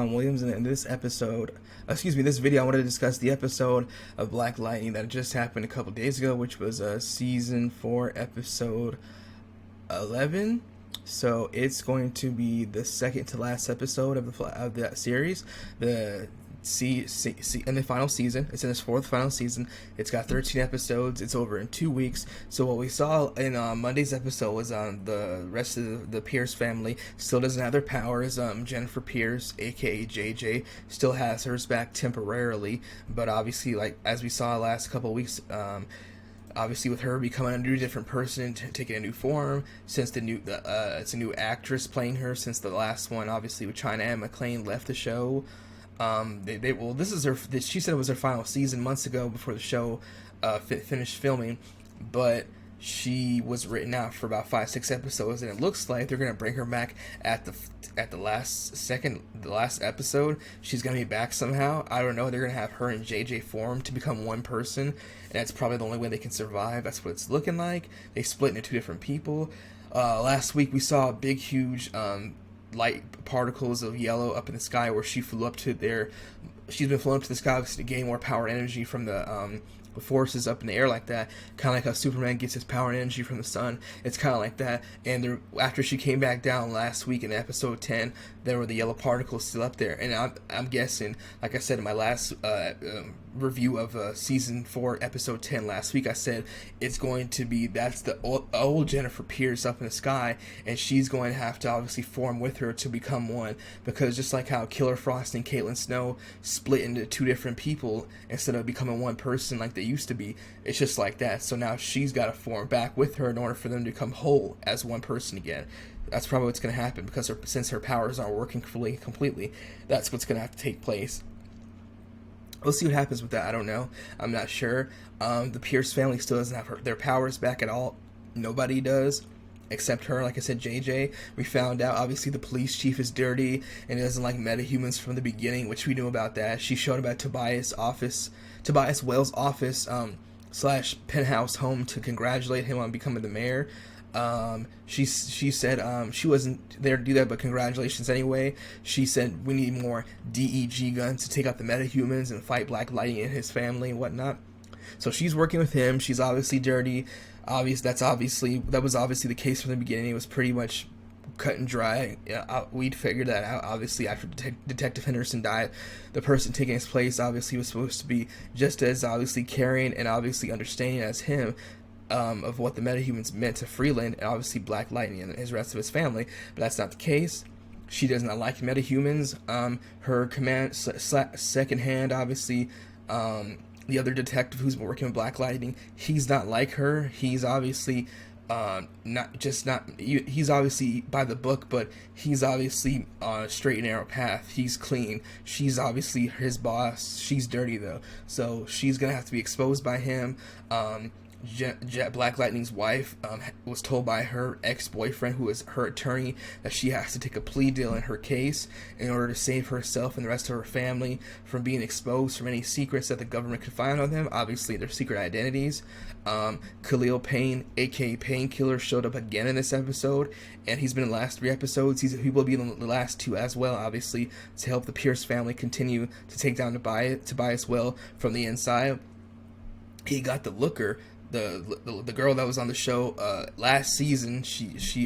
Williams, and in this this video, I wanted to discuss the episode of Black Lightning that just happened a couple days ago, which was season 4, episode 11. So it's going to be the second to last episode of that series. In the final season. It's in its 4th final season. It's got 13 episodes. It's over in 2 weeks. So what we saw in Monday's episode was the rest of the Pierce family still doesn't have their powers. Jennifer Pierce, aka JJ, still has hers back temporarily, but obviously, like as we saw last couple of weeks, obviously with her becoming a new different person, taking a new form, since it's a new actress playing her since the last one, obviously with China Anne McClain left the show. She said it was her final season months ago before the show finished filming, but she was written out for about 5-6 episodes, and it looks like they're gonna bring her back at the last episode. She's gonna be back somehow. I don't know. They're gonna have her and JJ form to become one person, and that's probably the only way they can survive. That's what it's looking like. They split into 2 different people. Last week we saw big, huge light particles of yellow up in the sky where she flew up to there. She's been flown up to the sky to gain more power and energy from the forces up in the air like that, kind of like how Superman gets his power and energy from the sun. It's kind of like that. And after she came back down last week in episode 10, there were the yellow particles still up there. And I'm guessing, like I said in my last review of season 4, episode 10 last week, I said it's going to be, that's the old Jennifer Pierce up in the sky, and she's going to have to obviously form with her to become one, because just like how Killer Frost and Caitlin Snow split into 2 different people instead of becoming one person like they used to be, it's just like that. So now she's got to form back with her in order for them to become whole as one person again. That's probably what's going to happen, because since her powers aren't working completely, that's what's going to have to take place. We'll see what happens with that. I don't know. I'm not sure. The Pierce family still doesn't have their powers back at all. Nobody does, except her. Like I said, JJ. We found out, obviously, the police chief is dirty and he doesn't like metahumans from the beginning, which we knew about that. She showed up at Tobias Whale's office / penthouse home to congratulate him on becoming the mayor. She said she wasn't there to do that, but congratulations anyway. She said we need more DEG guns to take out the metahumans and fight Black Lightning and his family and whatnot. So she's working with him. She's obviously dirty. That was obviously the case from the beginning. It was pretty much cut and dry. We'd figured that out. Obviously, after Detective Henderson died, the person taking his place obviously was supposed to be just as obviously caring and obviously understanding as him. Of what the metahumans meant to Freeland and obviously Black Lightning and his rest of his family, but that's not the case. She does not like metahumans. Her command second hand, obviously, the other detective who's been working with Black Lightning, he's not like her. He's obviously he's obviously by the book, but he's obviously on a straight and narrow path. He's clean. She's obviously his boss. She's dirty though, so she's gonna have to be exposed by him. Black Lightning's wife was told by her ex-boyfriend, who is her attorney, that she has to take a plea deal in her case in order to save herself and the rest of her family from being exposed from any secrets that the government could find on them, obviously their secret identities. Khalil Payne, aka Painkiller, showed up again in this episode, and he's been in the last 3 episodes. He will be in the last 2 as well, obviously, to help the Pierce family continue to take down Tobias Well from the inside. He got the looker, the girl that was on the show last season. She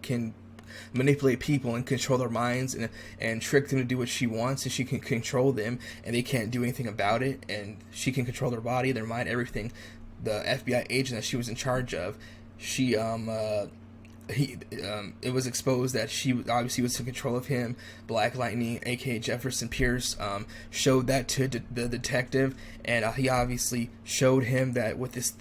can manipulate people and control their minds and trick them to do what she wants, and she can control them and they can't do anything about it, and she can control their body, their mind, everything. The FBI agent that she was in charge of, it was exposed that she obviously was in control of him. Black Lightning, aka Jefferson Pierce, showed that to the detective, and he obviously showed him that with this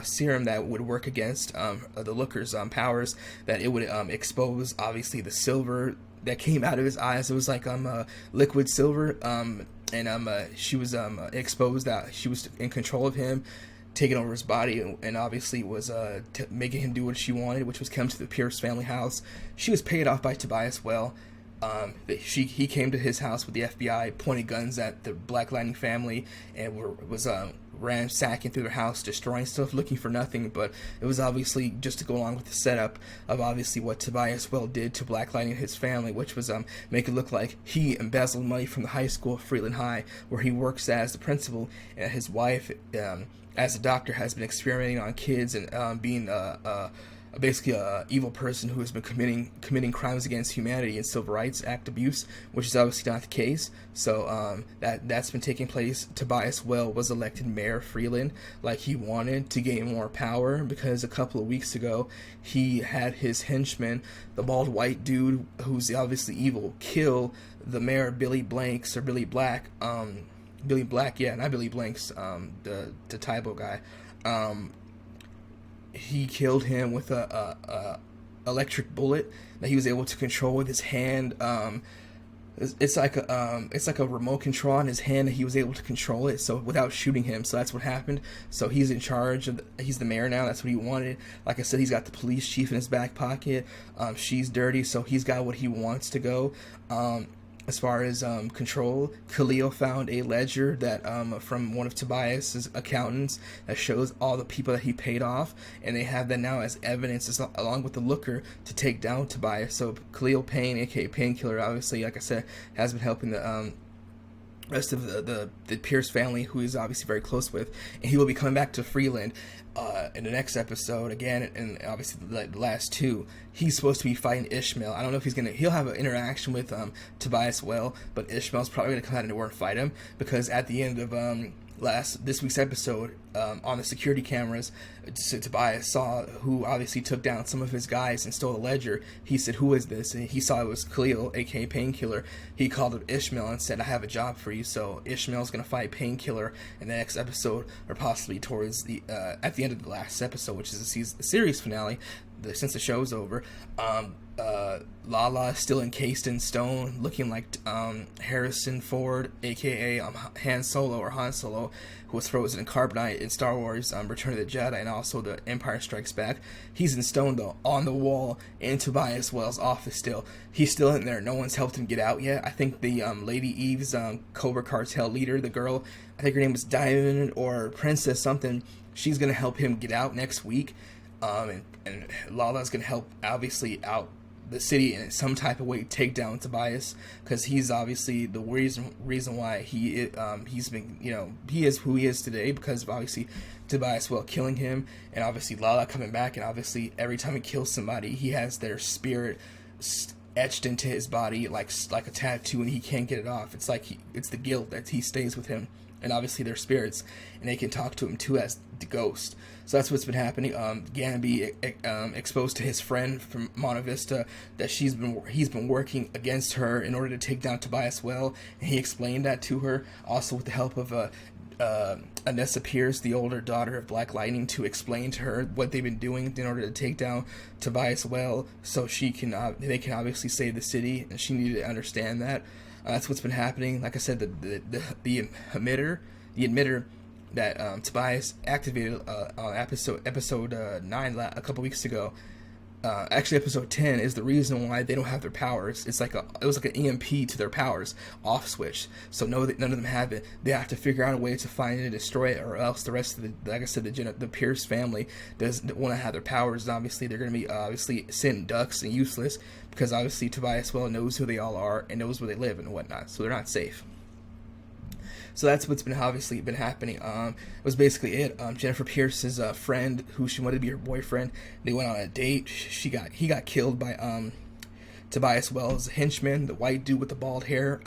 serum that would work against the Looker's powers, that it would expose obviously the silver that came out of his eyes. It was like liquid silver, and she was exposed that she was in control of him, taking over his body, and obviously was making him do what she wanted, which was come to the Pierce family house. She was paid off by Tobias Well. He came to his house with the FBI, pointed guns at the Black Lightning family, and was ransacking through their house, destroying stuff, looking for nothing. But it was obviously just to go along with the setup of obviously what Tobias Well did to Black Lightning and his family, which was make it look like he embezzled money from the high school, Freeland High, where he works as the principal, and his wife, as a doctor, has been experimenting on kids and being basically a evil person who has been committing crimes against humanity and Civil Rights Act abuse, which is obviously not the case. So that's been taking place. Tobias Well was elected mayor of Freeland like he wanted, to gain more power, because a couple of weeks ago he had his henchman, the bald white dude who's obviously evil, kill the mayor, Billy Blanks, or Billy Black. Billy Black, yeah, not Billy Blanks, the Tybo guy. He killed him with a electric bullet that he was able to control with his hand. It's like a remote control on his hand that he was able to control it, so without shooting him. So that's what happened. So he's in charge of he's the mayor now. That's what he wanted. Like I said, he's got the police chief in his back pocket. She's dirty, so he's got what he wants to go. As far as control, Khalil found a ledger that from one of Tobias's accountants that shows all the people that he paid off, and they have that now as evidence along with the looker to take down Tobias. So Khalil Payne, aka Painkiller, obviously, like I said, has been helping the rest of the Pierce family, who he's obviously very close with, and he will be coming back to Freeland in the next episode again, and obviously the last two. He's supposed to be fighting Ishmael. I don't know if he'll have an interaction with Tobias Well, but Ishmael's probably going to come out of nowhere and fight him, because at the end of this week's episode, on the security cameras, Tobias saw who obviously took down some of his guys and stole the ledger. He said, "Who is this?" And he saw it was Khalil, aka Painkiller. He called up Ishmael and said, "I have a job for you." So Ishmael's going to fight Painkiller in the next episode, or possibly towards the at the end of the last episode, which is the series finale. Since the show's over, Lala is still encased in stone, looking like Harrison Ford, aka Han Solo, who was frozen in carbonite in Star Wars Return of the Jedi, and also the Empire Strikes Back. He's in stone though, on the wall in Tobias Well's office still. He's still in there. No one's helped him get out yet. I think the Lady Eve's Cobra Cartel leader, the girl, I think her name was Diamond or Princess something, she's gonna help him get out next week. And Lala's gonna help obviously out the city in some type of way, take down Tobias, because he's obviously the reason why he's been, he is who he is today, because of obviously Tobias Well killing him, and obviously Lala coming back, and obviously every time he kills somebody, he has their spirit etched into his body like a tattoo, and he can't get it off. It's like it's the guilt that he stays with him, and obviously they're spirits, and they can talk to him too as the ghost. So that's what's been happening. Gamby exposed to his friend from Monta Vista that he's been working against her in order to take down Tobias Well, and he explained that to her, also with the help of Anessa Pierce, the older daughter of Black Lightning, to explain to her what they've been doing in order to take down Tobias Well, so they can obviously save the city, and she needed to understand that. That's what's been happening. Like I said, the emitter that Tobias activated on episode 9 a couple weeks ago. Actually, episode 10 is the reason why they don't have their powers. It was like an EMP to their powers off switch. So none of them have it. They have to figure out a way to find it and destroy it, or else the rest of like I said, the Pierce family doesn't want to have their powers. And obviously, they're going to be obviously sitting ducks and useless, because obviously Tobias Well knows who they all are and knows where they live and whatnot. So they're not safe. So that's what's been obviously been happening. It was basically it. Jennifer Pierce's friend, who she wanted to be her boyfriend, they went on a date. He got killed by Tobias Well's henchman, the white dude with the bald hair,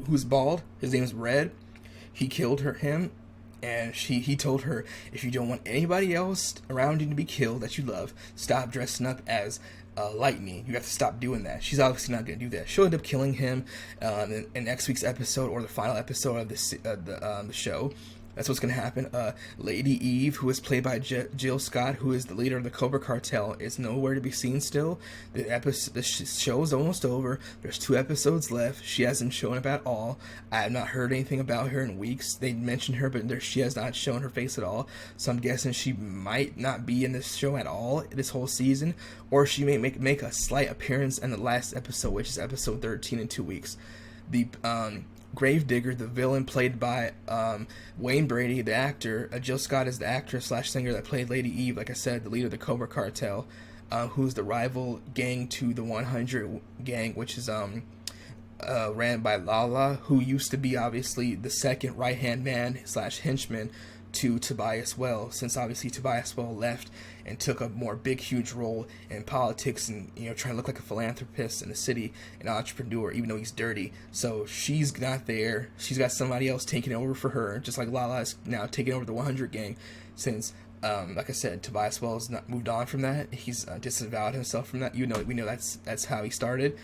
who's bald. His name's Red. He killed him, and he told her, if you don't want anybody else around you to be killed that you love, stop dressing up as Lightning. You have to stop doing that. She's obviously not going to do that. She'll end up killing him in next week's episode, or the final episode of the show. That's what's going to happen. Lady Eve, who is played by Jill Scott, who is the leader of the Cobra Cartel, is nowhere to be seen still. The show is almost over. There's 2 episodes left. She hasn't shown up at all. I have not heard anything about her in weeks. They mentioned her, but she has not shown her face at all. So I'm guessing she might not be in this show at all this whole season, or she may make a slight appearance in the last episode, which is episode 13 in 2 weeks. The Gravedigger, the villain played by Wayne Brady, the actor. Jill Scott is the actor / singer that played Lady Eve, like I said, the leader of the Cobra Cartel, who's the rival gang to the 100 gang, which is ran by Lala, who used to be obviously the second right-hand man / henchman to Tobias Wells, since obviously Tobias Wells left and took a more big, huge role in politics and, trying to look like a philanthropist in the city, an entrepreneur, even though he's dirty. So she's not there. She's got somebody else taking over for her, just like Lala is now taking over the 100 gang, since, like I said, Tobias Wells not moved on from that. He's disavowed himself from that. We know that's how he started.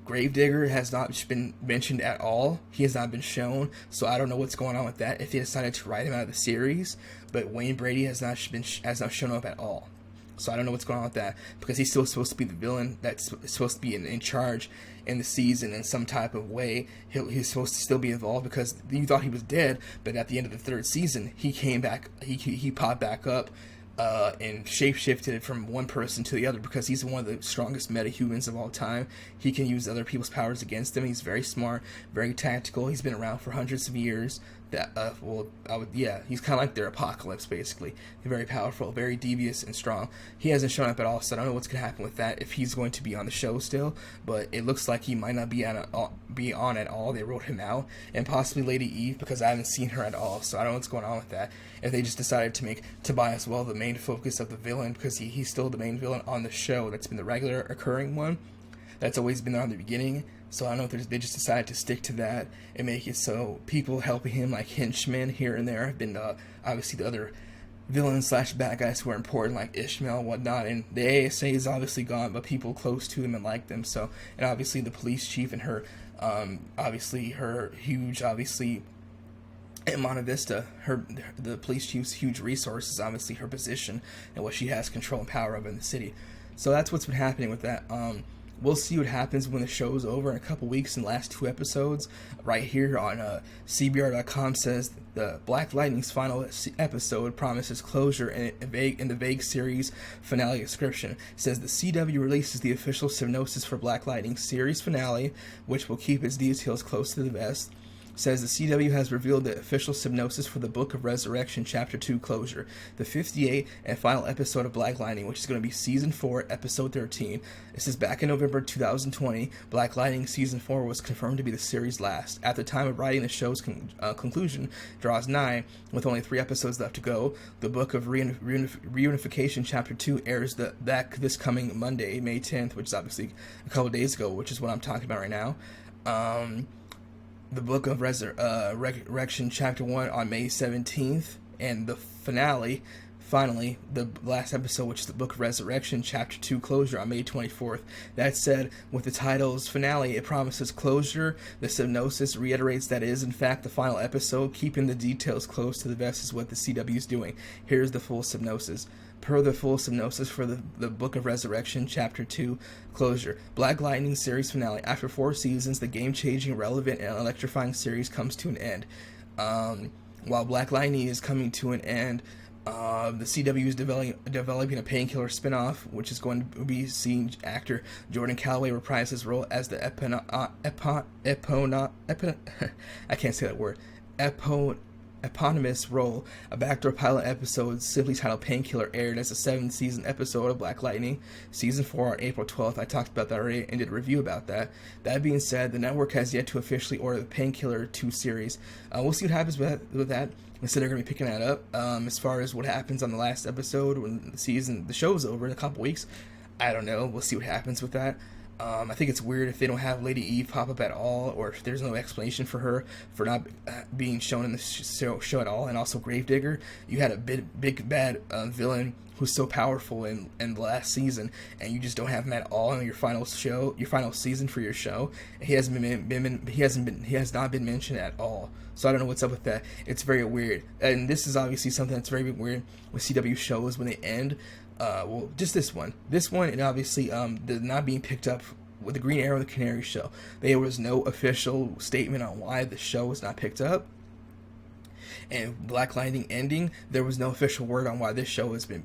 Gravedigger has not been mentioned at all. He has not been shown, so I don't know what's going on with that, if they decided to write him out of the series. But Wayne Brady has not shown up at all, so I don't know what's going on with that, because he's still supposed to be the villain that's supposed to be in charge in the season in some type of way. He's supposed to still be involved, because you thought he was dead, but at the end of the 3rd season he came back. He popped back up and shapeshifted from one person to the other, because he's one of the strongest metahumans of all time. He can use other people's powers against them. He's very smart, very tactical. He's been around for hundreds of years. He's kind of like their Apocalypse, basically. He's very powerful, very devious and strong. He hasn't shown up at all, so I don't know what's going to happen with that, if he's going to be on the show still, but it looks like he might not be on at all. They wrote him out, and possibly Lady Eve, because I haven't seen her at all, so I don't know what's going on with that. If they just decided to make Tobias Wells the main focus of the villain, because he's still the main villain on the show, that's been the regular occurring one, that's always been there on the beginning. So I don't know if they just decided to stick to that and make it so people helping him, like henchmen here and there, have been obviously the other villains / bad guys who are important, like Ishmael and whatnot. And the ASA is obviously gone, but people close to him and like them. So, and obviously the police chief and her, obviously her huge, obviously at Monte Vista, the police chief's huge resources, obviously her position and what she has control and power of in the city. So that's what's been happening with that. We'll see what happens when the show's over in a couple weeks in the last 2 episodes. Right here on CBR.com says the Black Lightning's final episode promises closure in the vague series finale description. It says the CW releases the official synopsis for Black Lightning's series finale, which will keep its details close to the vest. Says the CW has revealed the official synopsis for the Book of Resurrection Chapter 2 closure, the 58th and final episode of Black Lightning, which is going to be Season 4, Episode 13. It says back in November 2020, Black Lightning Season 4 was confirmed to be the series' last. At the time of writing, the show's conclusion draws nigh, with only 3 episodes left to go. The Book of Reunification Chapter 2 airs this coming Monday, May 10th, which is obviously a couple days ago, which is what I'm talking about right now. The Book of Resurrection Chapter 1 on May 17th, and the finale, finally, the last episode, which is the Book of Resurrection Chapter 2 closure on May 24th. That said, with the title's finale, it promises closure. The synopsis reiterates that it is in fact the final episode. Keeping the details close to the vest is what the CW is doing. Here's the full synopsis. Per the full synopsis for the Book of Resurrection Chapter 2 closure, Black Lightning series finale. After 4 seasons, the game-changing, relevant, and electrifying series comes to an end. While Black Lightning is coming to an end, the CW is developing a Painkiller spinoff, which is going to be seeing actor Jordan Calloway reprise his role as the eponymous role. A backdoor pilot episode simply titled Painkiller aired as a 7th season episode of Black Lightning Season 4 on April 12th. I talked about that already and did a review about that. That being said, the network has yet to officially order the Painkiller 2 series. We'll see what happens with that. Instead, they're going to be picking that up. As far as what happens on the last episode when the show's over in a couple weeks, I don't know. We'll see what happens with that. I think it's weird if they don't have Lady Eve pop up at all, or if there's no explanation for her for not being shown in the show at all. And also Gravedigger, you had a big bad villain who's so powerful in the last season, and you just don't have him at all in your final season for your show. He has not been mentioned at all. So I don't know what's up with that. It's very weird, and this is obviously something that's very weird with CW shows when they end. Well, just this one, and obviously, the not being picked up with the Green Arrow and the Canary show. There was no official statement on why the show was not picked up. And Black Lightning ending, there was no official word on why this show has been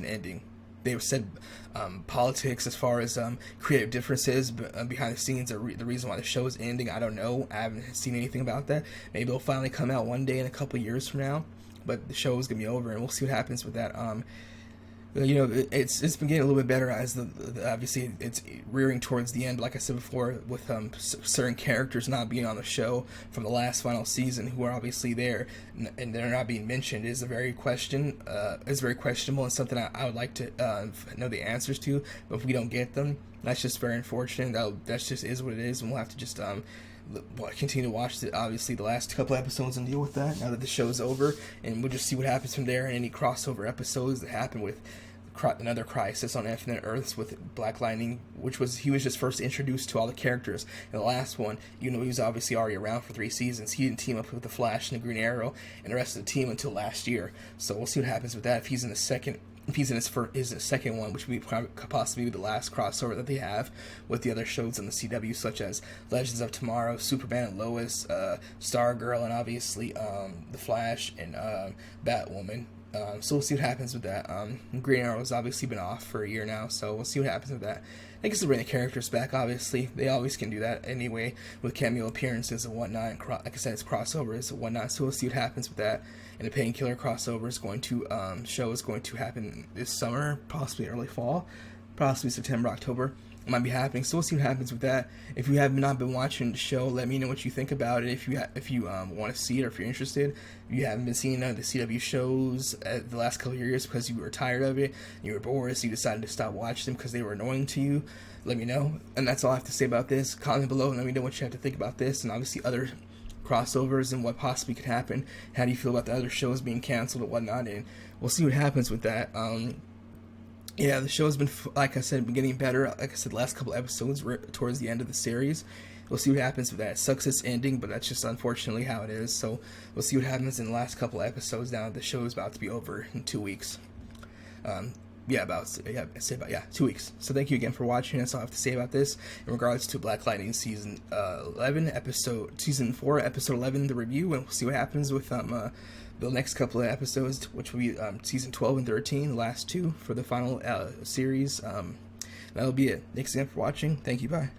ending. They said politics as far as creative differences behind the scenes are the reason why the show is ending. I don't know. I haven't seen anything about that. Maybe it'll finally come out one day in a couple of years from now. But the show is gonna be over, and we'll see what happens with that. It's been getting a little bit better as obviously it's rearing towards the end, like I said before, with certain characters not being on the show from the last final season who are obviously there and they're not being mentioned is very questionable, and something I would like to know the answers to. But if we don't get them, that's just very unfortunate. That just is what it is, and we'll have to just continue to watch obviously the last couple episodes and deal with that now that the show's over, and we'll just see what happens from there and any crossover episodes that happen with another Crisis on Infinite Earths with Black Lightning, he was just first introduced to all the characters in the last one. He was obviously already around for 3 seasons. He didn't team up with the Flash and the Green Arrow and the rest of the team until last year, so we'll see what happens with that. If he's in his second one, which could possibly be the last crossover that they have with the other shows on the CW, such as Legends of Tomorrow, Superman and Lois, Stargirl, and obviously the Flash and Batwoman. So we'll see what happens with that. Green Arrow's obviously been off for a year now, so we'll see what happens with that. I guess they'll bring the characters back, obviously. They always can do that anyway, with cameo appearances and whatnot. And like I said, it's crossovers and whatnot, so we'll see what happens with that. And the Painkiller crossover is going to, show is going to happen this summer, possibly early fall, possibly September, October. It might be happening, so we'll see what happens with that. If you have not been watching the show, let me know what you think about it. If you want to see it, or if you're interested. If you haven't been seeing the CW shows the last couple of years because you were tired of it, you were bored, so you decided to stop watching them because they were annoying to you, let me know. And that's all I have to say about this. Comment below and let me know what you have to think about this, and obviously other crossovers and what possibly could happen. How do you feel about the other shows being canceled and whatnot? And we'll see what happens with that. Yeah, the show's been, like I said, been getting better. Like I said, the last couple episodes were towards the end of the series. We'll see what happens with that. It sucks it's ending, but that's just unfortunately how it is. So we'll see what happens in the last couple episodes now. The show is about to be over in 2 weeks. 2 weeks. So thank you again for watching. That's all I have to say about this in regards to Black Lightning season 4, episode 11, the review, and we'll see what happens with the next couple of episodes, which will be season 12 and 13, the last two for the final series. That'll be it. Thanks again for watching. Thank you. Bye.